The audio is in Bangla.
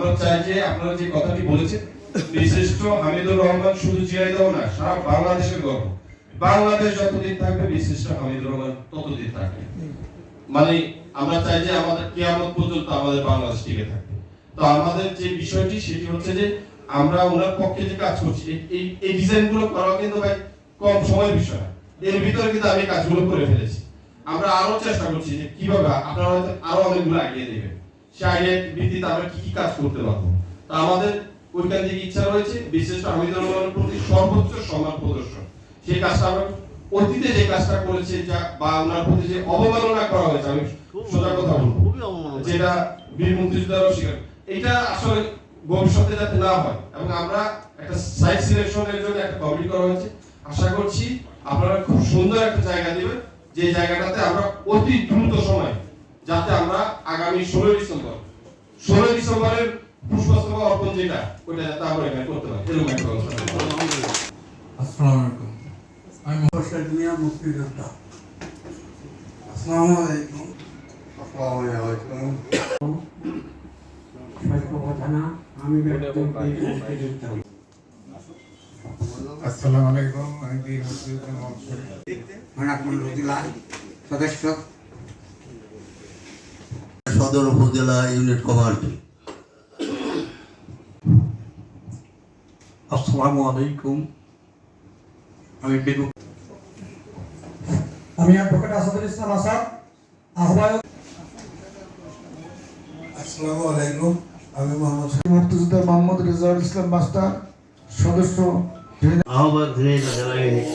আমরা চাই যে আপনারা যে কথাটি বলেছেন, বিশিষ্ট হামিদুর রহমান শুধু জিয়াইদাও না, সারা বাংলাদেশের গর্ব। বাংলাদেশ যতদিন থাকবে বিশিষ্ট হামিদুর রহমান ততদিন থাকবে। মানে আমরা চাই যে আমাদের কিয়ামত পর্যন্ত আমাদের বাংলাদেশ টিকে থাকবে। তো আমাদের যে বিষয়টি সেটি হচ্ছে যে আমরা ওনার পক্ষে যে কাজ করছি, এই ডিজাইনগুলো করা কিন্তু ভাই কম সময়ের বিষয় না। এর ভিতরে কিন্তু আমি কাজগুলো করে ফেলেছি। আমরা আরো চেষ্টা করছি যে কিভাবে আপনারা হয়তো আরো অনেকগুলো আইডিয়া দিবেন, সেই আইডিয়ার ভিত্তিতে আমরা কি কি কাজ করতে পারবো। তো আমাদের ওইখান থেকে ইচ্ছা রয়েছে বিশেষ হামিদুর রহমানের প্রতি সর্বোচ্চ সম্মান প্রদর্শন। সেই কাজটা আমরা অতীতে যে কাজটা করেছে বা ওনার প্রতি যে অবমাননা করা হয়েছে, আমি সোজা কথা বলবো, যেটা বীর মুক্তিযোদ্ধারাও স্বীকার, এটা আসলে ভবিষ্যতে যাতে না হয়। এবং আমরা একটা সাইট সিলেকশনের জন্য একটা কমিটি করা হয়েছে। আশা করছি আপনারা খুব সুন্দর একটা জায়গা দিবেন, যে জায়গাটাতে আমরা অতি দ্রুত সময় যাতে আমরা আগামী 16 ডিসেম্বরের পুষ্পস্তবক অর্পণ যেটা ওইটা যাতে আমরা এখানে করতে পারি, এরকম একটা ব্যবস্থা। আসসালামু আলাইকুম। আমি মোর্শেদ মিয়া মুক্তিযোদ্ধা। আসসালামু আলাইকুম। আসসালামু আলাইকুম। থানা আমি মুক্তিযোদ্ধা। আসসালামু আলাইকুম। আমি বীর মুক্তিযোদ্ধা মোহাম্মদ মানাকুল জেলা সদস্য, সদর উপজেলা ইউনিট কমান্ড। আসসালামু আলাইকুম। আমি অ্যাডভোকেট আসাদুল ইসলাম আসাদ, আহ্বায়ক। আসসালামু আলাইকুম। আমি মোহাম্মদ মুক্তিযোদ্ধা মোহাম্মদ রেজাউল ইসলাম মাস্টার, সদস্য আহ্বায়ক ঝিনাইদহ জেলা ইউনিট।